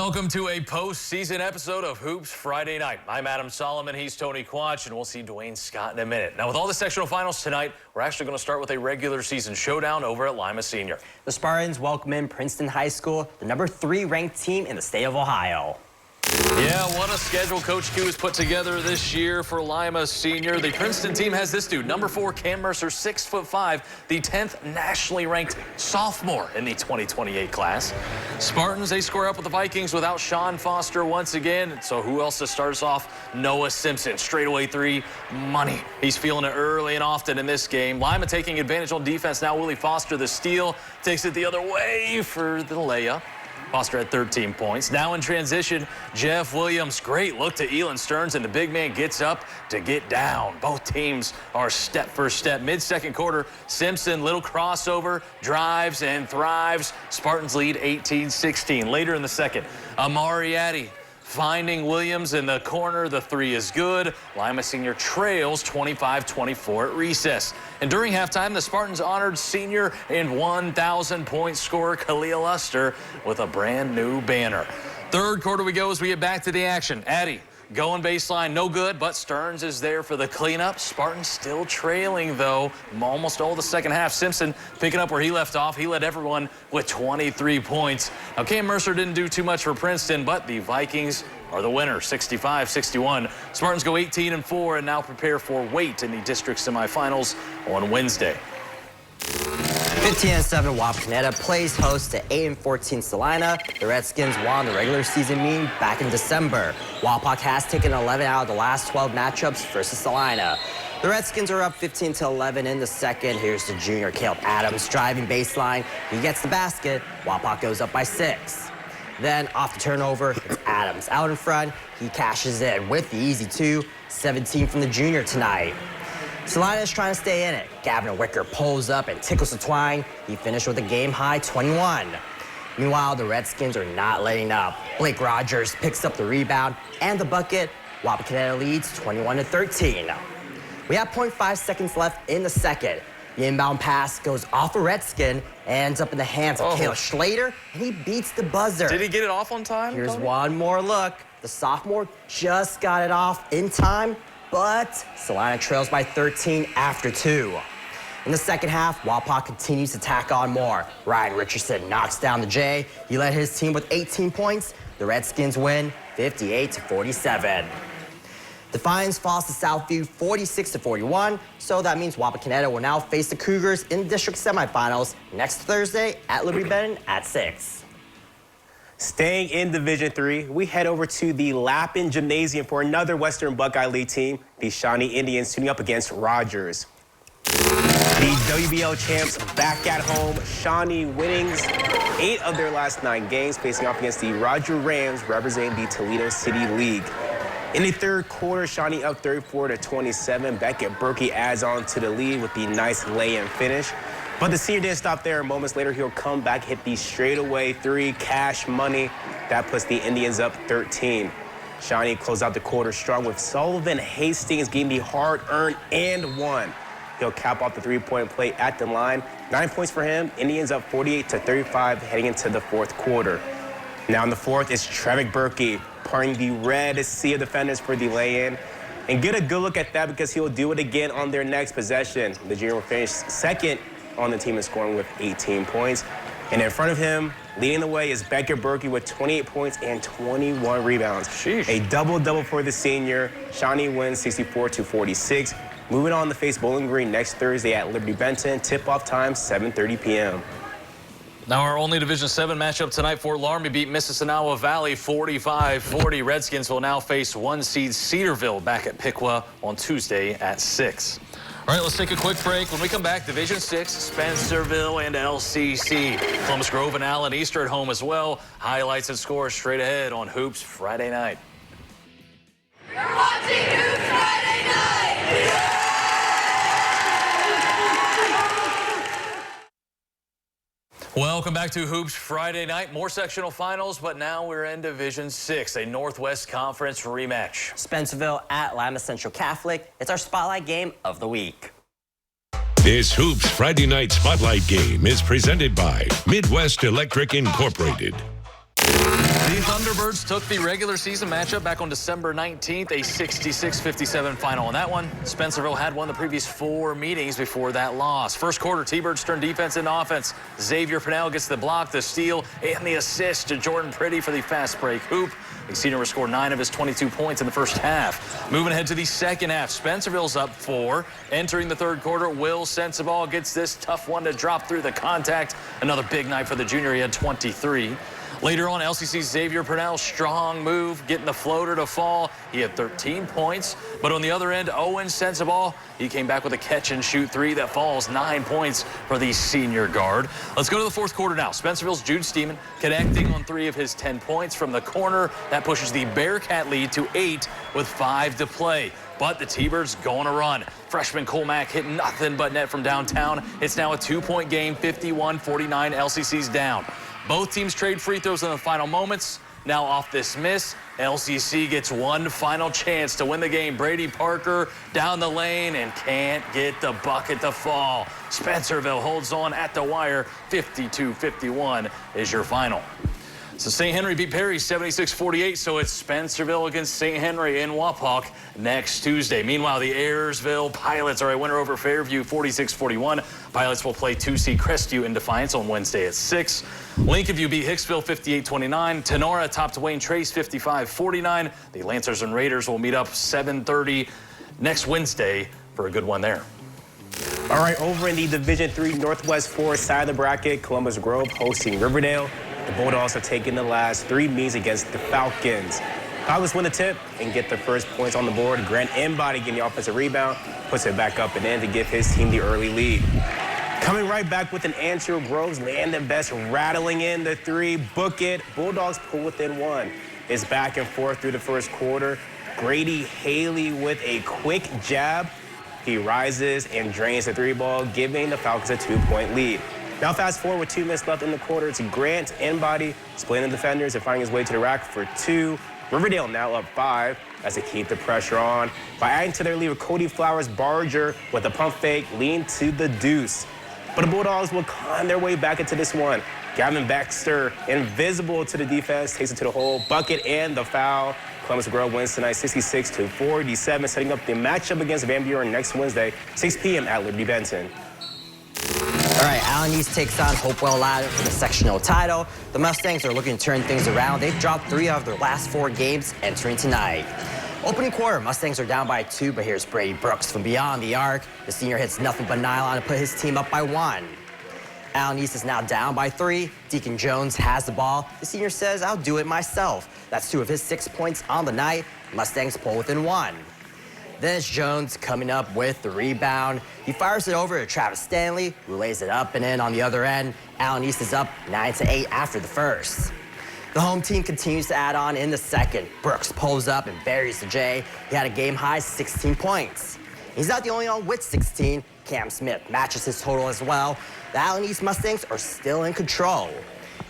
Welcome to a postseason episode of Hoops Friday Night. I'm Adam Solomon, he's Tony Quach, and we'll see Dwayne Scott in a minute. Now, with all the sectional finals tonight, we're actually going to start with a regular season showdown over at Lima Senior. The Spartans welcome in Princeton High School, the number 3 ranked team in the state of Ohio. Yeah, what a schedule Coach Q has put together this year for Lima Senior. The Princeton team has this dude, number 4, Cam Mercer, 6'5", the 10th nationally ranked sophomore in the 2028 class. Spartans, they square up with the Vikings without Sean Foster once again. So who else to start us off? Noah Simpson, straightaway 3, money. He's feeling it early and often in this game. Lima taking advantage on defense. Now Willie Foster, the steal, takes it the other way for the layup. Foster had 13 points. Now in transition, Jeff Williams, great look to Elon Stearns, and the big man gets up to get down. Both teams are step for step. Mid-second quarter, Simpson, little crossover, drives and thrives. Spartans lead 18-16. Later in the second, Amari Addy finding Williams in the corner. The 3 is good. Lima Senior trails 25-24 at recess. And during halftime, the Spartans honored senior and 1,000-point scorer Khalil Uster with a brand new banner. Third quarter we go as we get back to the action. Addy going baseline, no good, but Stearns is there for the cleanup. Spartans still trailing, though, almost all the second half. Simpson picking up where he left off. He led everyone with 23 points. Now, Cam Mercer didn't do too much for Princeton, but the Vikings are the winner, 65-61. Spartans go 18-4 and now prepare for Waite in the district semifinals on Wednesday. 15-7 Wapakoneta plays host to 8-14 Salina. The Redskins won the regular season meeting back in December. Wapak has taken 11 out of the last 12 matchups versus Salina. The Redskins are up 15-11 in the second. Here's the junior Caleb Adams driving baseline. He gets the basket. Wapak goes up by 6. Then off the turnover, it's Adams out in front. He cashes in with the easy 2. 17 from the junior tonight. Salina is trying to stay in it. Gavin Wicker pulls up and tickles the twine. He finished with a game-high 21. Meanwhile, the Redskins are not letting up. Blake Rogers picks up the rebound and the bucket. Wapakoneta leads 21-13. We have 0.5 seconds left in the second. The inbound pass goes off a Redskin and ends up in the hands of Caleb Schlater, and he beats the buzzer. Did he get it off on time? Here's one more look. The sophomore just got it off in time, but Salina trails by 13 after 2. In the second half, Wapak continues to tack on more. Ryan Richardson knocks down the J. He led his team with 18 points. The Redskins win 58-47. Defiance falls to Southview 46-41, so that means Wapakoneta will now face the Cougars in the district semifinals next Thursday at Liberty Benton at 6. Staying in Division III, we head over to the Lappin Gymnasium for another Western Buckeye League team, the Shawnee Indians tuning up against Rogers. The WBL champs back at home, Shawnee winning 8 of their last 9 games, facing off against the Roger Rams, representing the Toledo City League. In the third quarter, Shawnee up 34-27. Beckett Berkey adds on to the lead with the nice lay-in finish. But the senior didn't stop there. Moments later, he'll come back, hit the straightaway 3, cash money. That puts the Indians up 13. Shawnee closed out the quarter strong with Sullivan Hastings getting the hard-earned and 1. He'll cap off the 3-point play at the line. 9 points for him. Indians up 48-35 heading into the fourth quarter. Now in the fourth, it's Trevick Berkey parting the red sea of defenders for the lay-in. And get a good look at that because he'll do it again on their next possession. The junior will finish second on the team in scoring with 18 points. And in front of him, leading the way, is Becker Berkey with 28 points and 21 rebounds. Sheesh. A double-double for the senior. Shawnee wins 64-46. Moving on to face Bowling Green next Thursday at Liberty Benton. Tip-off time, 7:30 p.m. Now our only Division 7 matchup tonight, Fort Laramie beat Mississinewa Valley 45-40. Redskins will now face 1 seed Cedarville back at Piqua on Tuesday at 6. All right, let's take a quick break. When we come back, Division 6, Spencerville and LCC. Columbus Grove and Allen Easter at home as well. Highlights and scores straight ahead on Hoops Friday Night. You're watching Hoops Friday Night! Welcome back to Hoops Friday Night. More sectional finals, but now we're in Division 6, a Northwest Conference rematch. Spencerville at Lima Central Catholic. It's our spotlight game of the week. This Hoops Friday Night Spotlight game is presented by Midwest Electric Incorporated. The Thunderbirds took the regular season matchup back on December 19th, a 66-57 final on that one. Spencerville had won the previous 4 meetings before that loss. First quarter, T-Birds turned defense into offense. Xavier Pennell gets the block, the steal, and the assist to Jordan Pretty for the fast break hoop. The senior will score 9 of his 22 points in the first half. Moving ahead to the second half, Spencerville's up 4. Entering the third quarter, Will Sensabaugh gets this tough one to drop through the contact. Another big night for the junior. He had 23. Later on, LCC's Xavier Purnell, strong move, getting the floater to fall. He had 13 points. But on the other end, Owen Sensabaugh, he came back with a catch-and-shoot 3 that falls, 9 points for the senior guard. Let's go to the fourth quarter now. Spencerville's Jude Steeman connecting on 3 of his 10 points from the corner. That pushes the Bearcat lead to 8 with 5 to play. But the T-Birds going to run. Freshman Cole Mack hit nothing but net from downtown. It's now a 2-point game, 51-49, LCC's down. Both teams trade free throws in the final moments. Now off this miss, LCC gets one final chance to win the game. Brady Parker down the lane and can't get the bucket to fall. Spencerville holds on at the wire. 52-51 is your final. So St. Henry beat Perry 76-48, so it's Spencerville against St. Henry in Wapak next Tuesday. Meanwhile, the Ayersville Pilots are a winner over Fairview 46-41. Pilots will play 2C Crestview in Defiance on Wednesday at 6. Lincoln View beat Hicksville 58-29. Tenora topped Wayne Trace 55-49. The Lancers and Raiders will meet up 7:30 next Wednesday for a good one there. All right, over in the Division III Northwest 4 side of the bracket, Columbus Grove hosting Riverdale. The Bulldogs are taking the last 3 meets against the Falcons. Falcons win the tip and get the first points on the board. Grant Embody getting the offensive rebound, puts it back up and in to give his team the early lead. Coming right back with an Antrio Groves, Landon Best rattling in the 3, book it. Bulldogs pull within 1. It's back and forth through the first quarter. Grady Haley with a quick jab. He rises and drains the 3 ball, giving the Falcons a 2-point lead. Now fast forward with 2 minutes left in the quarter. It's Grant Embody splitting the defenders and finding his way to the rack for 2. Riverdale now up 5 as they keep the pressure on. By adding to their lead with Cody Flowers Barger with a pump fake, lean to the deuce. But the Bulldogs will climb their way back into this one. Gavin Baxter, invisible to the defense, takes it to the hole, bucket and the foul. Columbus Grove wins tonight 66-47, setting up the matchup against Van Buren next Wednesday, 6 p.m. at Liberty Benton. All right, Allen East takes on Hopewell Ladder for the sectional title. The Mustangs are looking to turn things around. They've dropped 3 out of their last 4 games entering tonight. Opening quarter, Mustangs are down by 2, but here's Brady Brooks from beyond the arc. The senior hits nothing but nylon to put his team up by 1. Allen East is now down by 3. Deacon Jones has the ball. The senior says, "I'll do it myself." That's 2 of his 6 points on the night. Mustangs pull within 1. Then it's Jones coming up with the rebound. He fires it over to Travis Stanley, who lays it up and in on the other end. Allen East is up 9-8 after the first. The home team continues to add on in the second. Brooks pulls up and buries the J. He had a game-high 16 points. He's not the only one with 16. Cam Smith matches his total as well. The Allen East Mustangs are still in control.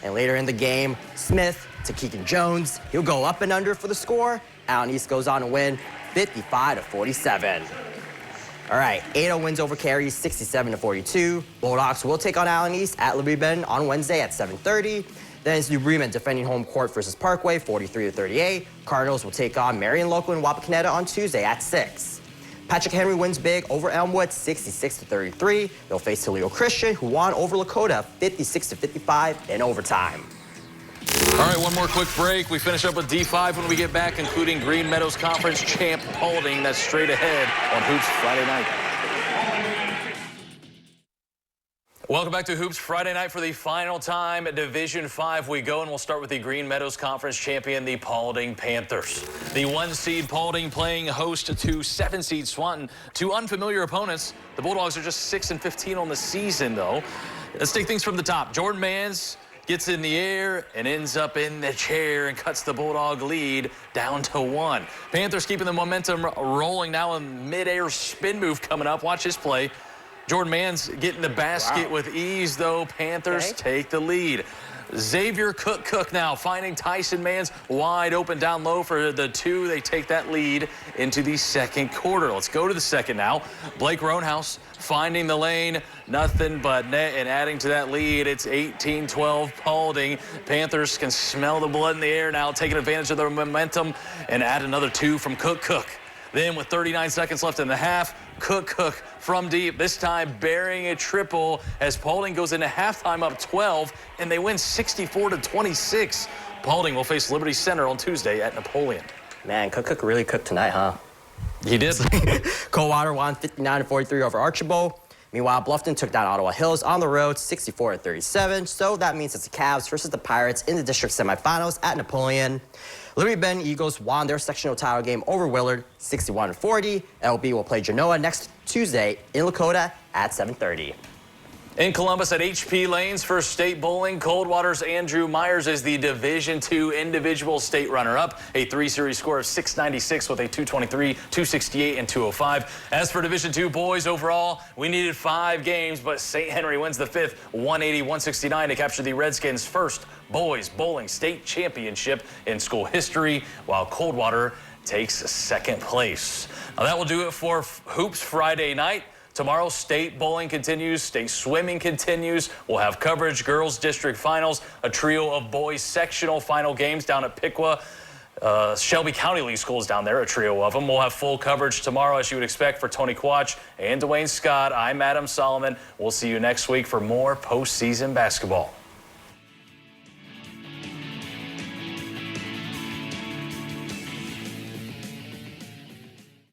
And later in the game, Smith to Keegan Jones. He'll go up and under for the score. Allen East goes on to win 55-47. All right, Ado wins over Cary 67-42. Bulldogs will take on Allen East at Liberty Benton on Wednesday at 7:30. Then it's New Bremen defending home court versus Parkway 43-38. Cardinals will take on Marion Local and Wapakoneta on Tuesday at 6. Patrick Henry wins big over Elmwood 66-33. They'll face Toledo Christian, who won over Lakota 56-55 in overtime. All right, one more quick break. We finish up with D5 when we get back, including Green Meadows Conference champ Paulding. That's straight ahead on Hoops Friday night. Welcome back to Hoops Friday night for the final time at Division 5 we go, and we'll start with the Green Meadows Conference champion, the Paulding Panthers. The 1-seed Paulding playing host to 7-seed Swanton. 2 unfamiliar opponents. The Bulldogs are just 6-15 on the season, though. Let's take things from the top. Jordan Mans gets in the air and ends up in the chair and cuts the Bulldog lead down to 1. Panthers keeping the momentum rolling now. In mid-air spin move coming up. Watch his play. Jordan Mann's getting the basket with ease, though. Panthers take the lead. Xavier Cook now finding Tyson Mann's wide open down low for the 2. They take that lead into the second quarter. Let's go to the second now. Blake Roanhouse finding the lane, nothing but net, and adding to that lead. It's 18-12 Paulding. Panthers can smell the blood in the air now, taking advantage of their momentum, and add another 2 from Cook. Then with 39 seconds left in the half, Cook from deep, this time burying a triple as Paulding goes into halftime up 12, and they win 64-26. Paulding will face Liberty Center on Tuesday at Napoleon. Man, Cook really cooked tonight, huh? He did. Coldwater won 59-43 over Archibald. Meanwhile, Bluffton took down Ottawa Hills on the road 64-37. So that means it's the Cavs versus the Pirates in the district semifinals at Napoleon. Liberty Bend Eagles won their sectional title game over Willard 61-40. LB will play Genoa next Tuesday in Lakota at 7:30. In Columbus at HP Lanes for state bowling, Coldwater's Andrew Myers is the Division II individual state runner-up. A 3-series score of 696 with a 223, 268, and 205. As for Division II boys overall, we needed 5 games, but St. Henry wins the 5th, 180-169 to capture the Redskins' first boys bowling state championship in school history, while Coldwater takes second place. Now that will do it for Hoops Friday night. Tomorrow, state bowling continues, state swimming continues. We'll have coverage, girls district finals, a trio of boys sectional final games down at Piqua. Shelby County League Schools down there, a trio of them. We'll have full coverage tomorrow, as you would expect, for Tony Quach and Dwayne Scott. I'm Adam Solomon. We'll see you next week for more postseason basketball.